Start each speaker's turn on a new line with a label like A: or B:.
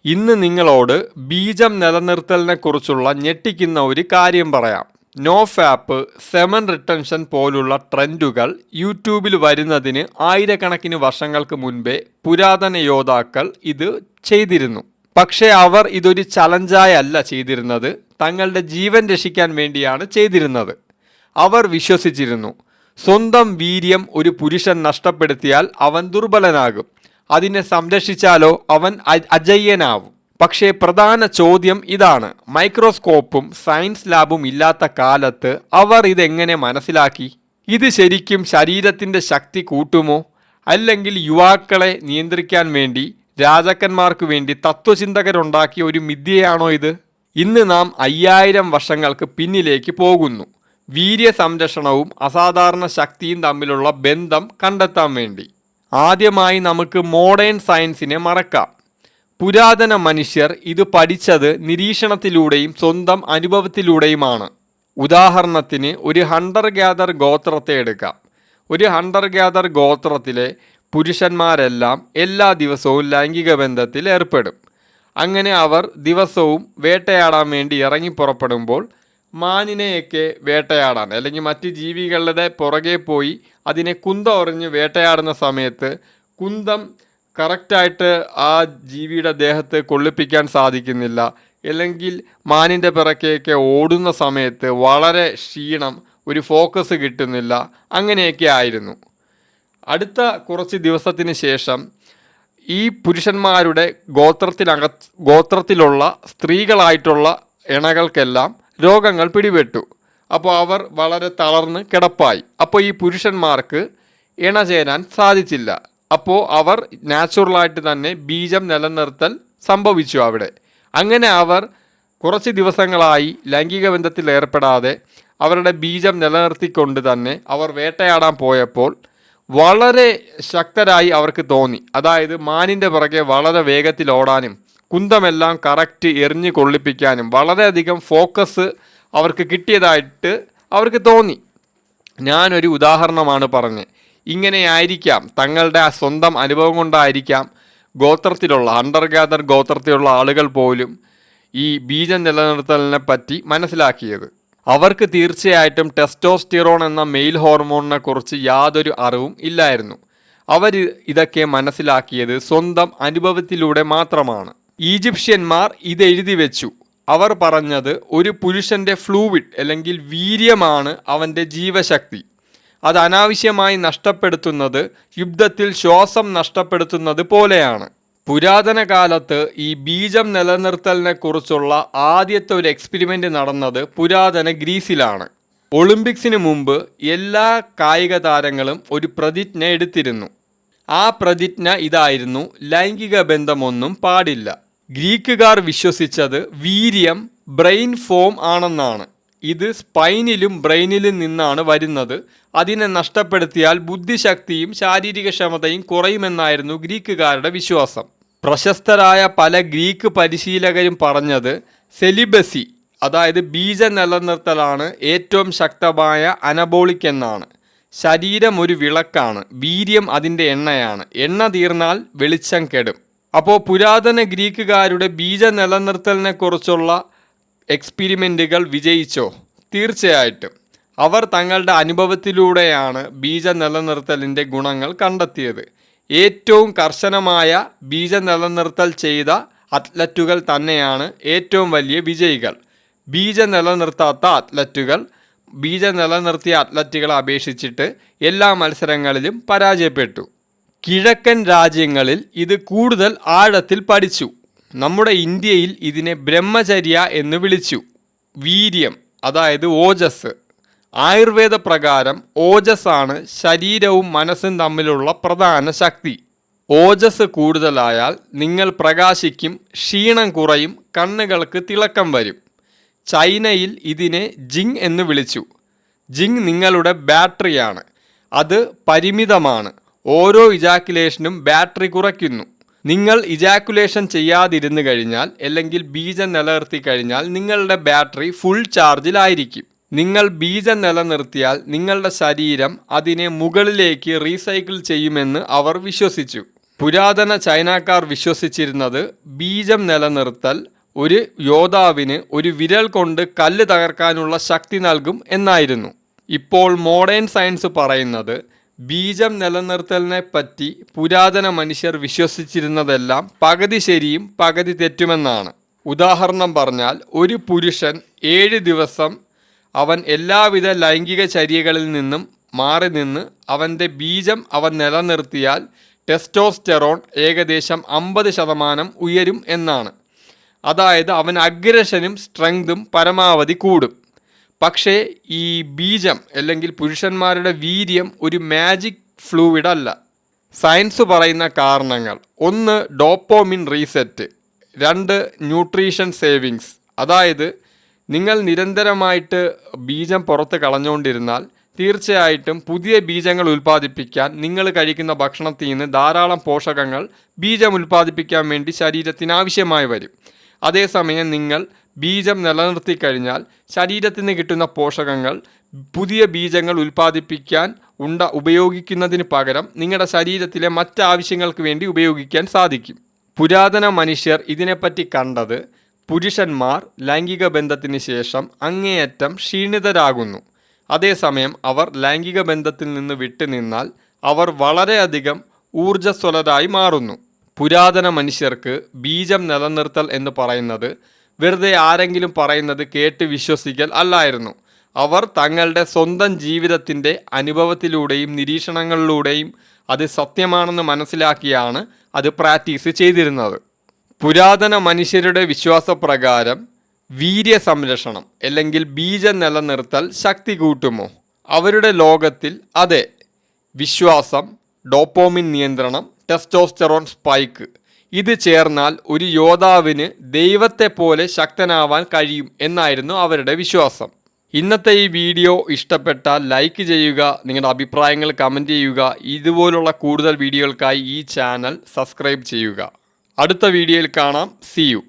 A: ഇന്ന് നിങ്ങളോട് ബീജം നിലനിർത്തലിനെ കുറിച്ചുള്ള ഞെട്ടിക്കുന്ന ഒരു കാര്യം പറയാം. നോ ഫാപ്പ്, സെമൻ റിട്ടൻഷൻ പോലുള്ള ട്രെൻഡുകൾ യൂട്യൂബിൽ വരുന്നതിന് ആയിരക്കണക്കിന് വർഷങ്ങൾക്ക് മുൻപേ പുരാതന യോദ്ധാക്കൾ ഇത് ചെയ്തിരുന്നു. പക്ഷേ അവർ ഇതൊരു ചലഞ്ചായല്ല ചെയ്തിരുന്നത്, തങ്ങളുടെ ജീവൻ രക്ഷിക്കാൻ വേണ്ടിയാണ് ചെയ്തിരുന്നത്. അവർ വിശ്വസിച്ചിരുന്നു, സ്വന്തം വീര്യം ഒരു പുരുഷൻ നഷ്ടപ്പെടുത്തിയാൽ അവൻ ദുർബലനാകും, അതിനെ സംരക്ഷിച്ചാലോ അവൻ അജയ്യനാവും. പക്ഷേ പ്രധാന ചോദ്യം ഇതാണ്: മൈക്രോസ്കോപ്പും സയൻസ് ലാബും ഇല്ലാത്ത കാലത്ത് അവർ ഇതെങ്ങനെ മനസ്സിലാക്കി? ഇത് ശരിക്കും ശരീരത്തിൻ്റെ ശക്തി കൂട്ടുമോ? അല്ലെങ്കിൽ യുവാക്കളെ നിയന്ത്രിക്കാൻ വേണ്ടി രാജാക്കന്മാർക്ക് വേണ്ടി തത്വചിന്തകരുണ്ടാക്കിയ ഒരു മിഥ്യയാണോ ഇത്? ഇന്ന് നാം 5000 വർഷങ്ങൾക്ക് പിന്നിലേക്ക് പോകുന്നു, വീര്യ സംരക്ഷണവും അസാധാരണ ശക്തിയും തമ്മിലുള്ള ബന്ധം കണ്ടെത്താൻ വേണ്ടി. ആദ്യമായി നമുക്ക് മോഡേൺ സയൻസിനെ മറക്കാം. പുരാതന മനുഷ്യർ ഇത് പഠിച്ചത് നിരീക്ഷണത്തിലൂടെയും സ്വന്തം അനുഭവത്തിലൂടെയുമാണ്. ഉദാഹരണത്തിന് ഒരു ഹണ്ടർ ഗ്യാദർ ഗോത്രത്തെ എടുക്കാം. ഒരു ഹണ്ടർ ഗ്യാദർ ഗോത്രത്തിലെ പുരുഷന്മാരെല്ലാം എല്ലാ ദിവസവും ലൈംഗിക ബന്ധത്തിൽ ഏർപ്പെടും. അങ്ങനെ അവർ ദിവസവും വേട്ടയാടാൻ വേണ്ടി ഇറങ്ങി പുറപ്പെടുമ്പോൾ മാനിനെയൊക്കെ വേട്ടയാടാൻ അല്ലെങ്കിൽ മറ്റ് ജീവികളുടെ പുറകെ പോയി അതിനെ കുന്തം എറിഞ്ഞ് വേട്ടയാടുന്ന സമയത്ത് കുന്തം കറക്റ്റായിട്ട് ആ ജീവിയുടെ ദേഹത്ത് കൊള്ളിപ്പിക്കാൻ സാധിക്കുന്നില്ല, അല്ലെങ്കിൽ മാനിൻ്റെ പിറകെയൊക്കെ ഓടുന്ന സമയത്ത് വളരെ ക്ഷീണം, ഒരു ഫോക്കസ് കിട്ടുന്നില്ല, അങ്ങനെയൊക്കെ ആയിരുന്നു. അടുത്ത കുറച്ച് ദിവസത്തിന് ശേഷം ഈ പുരുഷന്മാരുടെ ഗോത്രത്തിലുള്ള സ്ത്രീകളായിട്ടുള്ള ഇണകൾക്കെല്ലാം രോഗങ്ങൾ പിടിപെട്ടു. അപ്പോൾ അവർ വളരെ തളർന്ന് കിടപ്പായി. അപ്പോൾ ഈ പുരുഷന്മാർക്ക് ഇണ ചേരാൻ സാധിച്ചില്ല. അപ്പോൾ അവർ നാച്ചുറലായിട്ട് തന്നെ ബീജം നിലനിർത്തൽ സംഭവിച്ചു അവിടെ. അങ്ങനെ അവർ കുറച്ച് ദിവസങ്ങളായി ലൈംഗിക ബന്ധത്തിൽ ഏർപ്പെടാതെ അവരുടെ ബീജം നിലനിർത്തിക്കൊണ്ട് തന്നെ അവർ വേട്ടയാടാൻ പോയപ്പോൾ വളരെ ശക്തരായി അവർക്ക് തോന്നി. അതായത് മാനിൻ്റെ പുറകെ വളരെ വേഗത്തിൽ ഓടാനും കുന്തമെല്ലാം കറക്റ്റ് എറിഞ്ഞ് കൊള്ളിപ്പിക്കാനും വളരെയധികം ഫോക്കസ് അവർക്ക് കിട്ടിയതായിട്ട് അവർക്ക് തോന്നി. ഞാനൊരു ഉദാഹരണമാണ് പറഞ്ഞത്. ഇങ്ങനെയായിരിക്കാം, തങ്ങളുടെ ആ സ്വന്തം അനുഭവം കൊണ്ടായിരിക്കാം ഗോത്രത്തിലുള്ള ഹണ്ടർ ഗ്യാദർ ഗോത്രത്തിലുള്ള ആളുകൾ പോലും ഈ ബീജം നിലനിർത്തലിനെ പറ്റി മനസ്സിലാക്കിയത്. അവർക്ക് തീർച്ചയായിട്ടും ടെസ്റ്റോസ്റ്റിറോൺ എന്ന മെയിൽ ഹോർമോണിനെ കുറിച്ച് യാതൊരു അറിവും ഇല്ലായിരുന്നു. അവർ ഇതൊക്കെ മനസ്സിലാക്കിയത് സ്വന്തം അനുഭവത്തിലൂടെ മാത്രമാണ്. ഈജിപ്ഷ്യന്മാർ ഇത് എഴുതി വെച്ചു. അവർ പറഞ്ഞത് ഒരു പുരുഷൻ്റെ ഫ്ലൂയിഡ് അല്ലെങ്കിൽ വീര്യമാണ് അവൻ്റെ ജീവശക്തി. അത് അനാവശ്യമായി നഷ്ടപ്പെടുത്തുന്നത് യുദ്ധത്തിൽ ശ്വാസം നഷ്ടപ്പെടുത്തുന്നത് പോലെയാണ്. പുരാതന കാലത്ത് ഈ ബീജം നിലനിർത്തലിനെ കുറിച്ചുള്ള ആദ്യത്തെ ഒരു എക്സ്പെരിമെൻ്റ് നടന്നത് പുരാതന ഗ്രീസിലാണ്. ഒളിമ്പിക്സിന് മുമ്പ് എല്ലാ കായിക താരങ്ങളും ഒരു പ്രതിജ്ഞ എടുത്തിരുന്നു. ആ പ്രതിജ്ഞ ഇതായിരുന്നു: ലൈംഗിക ബന്ധമൊന്നും പാടില്ല. ഗ്രീക്കുകാർ വിശ്വസിച്ചത് വീര്യം ബ്രെയിൻ ഫോം ആണെന്നാണ്. ഇത് സ്പൈനിലും ബ്രെയിനിലും നിന്നാണ് വരുന്നത്. അതിനെ നഷ്ടപ്പെടുത്തിയാൽ ബുദ്ധിശക്തിയും ശാരീരിക ക്ഷമതയും കുറയുമെന്നായിരുന്നു ഗ്രീക്കുകാരുടെ വിശ്വാസം. പ്രശസ്തരായ പല ഗ്രീക്ക് പരിശീലകരും പറഞ്ഞത് സെലിബസി, അതായത് ബീജ നിലനിർത്തലാണ് ഏറ്റവും ശക്തമായ അനബോളിക് എന്നാണ്. ശരീരം ഒരു വിളക്കാണ്, വീര്യം അതിൻ്റെ എണ്ണയാണ്. എണ്ണ തീർന്നാൽ വെളിച്ചം കെടും. അപ്പോൾ പുരാതന ഗ്രീക്കുകാരുടെ ബീജ നിലനിർത്തലിനെ കുറിച്ചുള്ള എക്സ്പെരിമെൻറ്റുകൾ വിജയിച്ചോ? തീർച്ചയായിട്ടും. അവർ തങ്ങളുടെ അനുഭവത്തിലൂടെയാണ് ബീജ നിലനിർത്തലിൻ്റെ ഗുണങ്ങൾ കണ്ടെത്തിയത്. ഏറ്റവും കർശനമായ ബീജ നിലനിർത്തൽ ചെയ്ത അത്ലറ്റുകൾ തന്നെയാണ് ഏറ്റവും വലിയ വിജയികൾ. ബീജ നിലനിർത്താത്ത അത്ലറ്റുകൾ ബീജ നിലനിർത്തിയ അത്ലറ്റുകളെ അപേക്ഷിച്ചിട്ട് എല്ലാ മത്സരങ്ങളിലും പരാജയപ്പെട്ടു. കിഴക്കൻ രാജ്യങ്ങളിൽ ഇത് കൂടുതൽ ആഴത്തിൽ പഠിച്ചു. നമ്മുടെ ഇന്ത്യയിൽ ഇതിനെ ബ്രഹ്മചര്യ എന്ന് വിളിച്ചു. വീര്യം, അതായത് ഓജസ്. ആയുർവേദ പ്രകാരം ഓജസ്സാണ് ശരീരവും മനസ്സും തമ്മിലുള്ള പ്രധാന ശക്തി. ഓജസ് കൂടുതലായാൽ നിങ്ങൾ പ്രകാശിക്കും, ക്ഷീണം കുറയും, കണ്ണുകൾക്ക് തിളക്കം വരും. ചൈനയിൽ ഇതിനെ ജിങ് എന്ന് വിളിച്ചു. ജിങ് നിങ്ങളുടെ ബാറ്ററിയാണ്. അത് പരിമിതമാണ്. ഓരോ ഇജാക്കുലേഷനും ബാറ്ററി കുറയ്ക്കുന്നു. നിങ്ങൾ ഇജാക്കുലേഷൻ ചെയ്യാതിരുന്നു കഴിഞ്ഞാൽ അല്ലെങ്കിൽ ബീജം നിലനിർത്തി കഴിഞ്ഞാൽ നിങ്ങളുടെ ബാറ്ററി ഫുൾ ചാർജിലായിരിക്കും. നിങ്ങൾ ബീജം നിലനിർത്തിയാൽ നിങ്ങളുടെ ശരീരം അതിനെ മുകളിലേക്ക് റീസൈക്കിൾ ചെയ്യുമെന്ന് അവർ വിശ്വസിച്ചു. പുരാതന ചൈനക്കാർ വിശ്വസിച്ചിരുന്നത് ബീജം നിലനിർത്തൽ ഒരു യോദ്ധാവിന് ഒരു വിരൽ കൊണ്ട് കല്ല് തകർക്കാനുള്ള ശക്തി നൽകും എന്നായിരുന്നു. ഇപ്പോൾ മോഡേൺ സയൻസ് പറയുന്നത് ബീജം നിലനിർത്തലിനെ പറ്റി പുരാതന മനുഷ്യർ വിശ്വസിച്ചിരുന്നതെല്ലാം പകുതി ശരിയും പകുതി തെറ്റുമെന്നാണ്. ഉദാഹരണം പറഞ്ഞാൽ, ഒരു പുരുഷൻ 7 ദിവസം അവൻ എല്ലാവിധ ലൈംഗിക ചര്യകളിൽ നിന്നും മാറി നിന്ന് അവൻ്റെ ബീജം അവൻ നിലനിർത്തിയാൽ ടെസ്റ്റോസ്റ്റെറോൺ ഏകദേശം 50% ഉയരും എന്നാണ്. അതായത് അവൻ അഗ്രഷനും സ്ട്രെങ്തും പരമാവധി കൂടും. പക്ഷേ ഈ ബീജം അല്ലെങ്കിൽ പുരുഷന്മാരുടെ വീര്യം ഒരു മാജിക് ഫ്ലൂയിഡ് അല്ല. സയൻസ് പറയുന്ന കാരണങ്ങൾ: 1. Dopamine reset. 2. Nutrition savings. അതായത് നിങ്ങൾ നിരന്തരമായിട്ട് ബീജം പുറത്ത് കളഞ്ഞുകൊണ്ടിരുന്നാൽ തീർച്ചയായിട്ടും പുതിയ ബീജങ്ങൾ ഉൽപ്പാദിപ്പിക്കാൻ നിങ്ങൾ കഴിക്കുന്ന ഭക്ഷണത്തിൽ നിന്ന് ധാരാളം പോഷകങ്ങൾ ബീജം ഉൽപ്പാദിപ്പിക്കാൻ വേണ്ടി ശരീരത്തിന് ആവശ്യമായി വരും. അതേസമയം നിങ്ങൾ ബീജം നിലനിർത്തി കഴിഞ്ഞാൽ ശരീരത്തിന് കിട്ടുന്ന പോഷകങ്ങൾ പുതിയ ബീജങ്ങൾ ഉൽപ്പാദിപ്പിക്കാൻ ഉപയോഗിക്കുന്നതിന് പകരം നിങ്ങളുടെ ശരീരത്തിലെ മറ്റാവശ്യങ്ങൾക്ക് വേണ്ടി ഉപയോഗിക്കാൻ സാധിക്കും. പുരാതന മനുഷ്യർ ഇതിനെപ്പറ്റി കണ്ടത് പുരുഷന്മാർ ലൈംഗിക ബന്ധത്തിന് ശേഷം അങ്ങേയറ്റം ക്ഷീണിതരാകുന്നു. അതേസമയം അവർ ലൈംഗിക ബന്ധത്തിൽ നിന്ന് വിട്ടുനിന്നാൽ അവർ വളരെയധികം ഊർജ്ജസ്വലരായി മാറുന്നു. പുരാതന മനുഷ്യർക്ക് ബീജം നിലനിർത്തൽ എന്ന് പറയുന്നത് വെറുതെ ആരെങ്കിലും പറയുന്നത് കേട്ട് വിശ്വസിക്കൽ അല്ലായിരുന്നു. അവർ തങ്ങളുടെ സ്വന്തം ജീവിതത്തിൻ്റെ അനുഭവത്തിലൂടെയും നിരീക്ഷണങ്ങളിലൂടെയും അത് സത്യമാണെന്ന് മനസ്സിലാക്കിയാണ് അത് പ്രാക്ടീസ് ചെയ്തിരുന്നത്. പുരാതന മനുഷ്യരുടെ വിശ്വാസപ്രകാരം വീര്യ സംരക്ഷണം അല്ലെങ്കിൽ ബീജം നിലനിർത്തൽ ശക്തി കൂട്ടുമോ? അവരുടെ ലോകത്തിൽ അതെ. വിശ്വാസം, ഡോപ്പോമിൻ നിയന്ത്രണം, ടെസ്റ്റോസ്റ്റെറോൺ സ്പൈക്ക് ഇത് ചേർന്നാൽ ഒരു യോദ്ധാവിന് ദൈവത്തെ പോലെ ശക്തനാവാൻ കഴിയും എന്നായിരുന്നു അവരുടെ വിശ്വാസം. ഇന്നത്തെ ഈ വീഡിയോ ഇഷ്ടപ്പെട്ടാൽ ലൈക്ക് ചെയ്യുക, നിങ്ങളുടെ അഭിപ്രായങ്ങൾ കമൻറ്റ് ചെയ്യുക. ഇതുപോലുള്ള കൂടുതൽ വീഡിയോകൾക്കായി ഈ ചാനൽ സബ്സ്ക്രൈബ് ചെയ്യുക. അടുത്ത വീഡിയോയിൽ കാണാം. See you.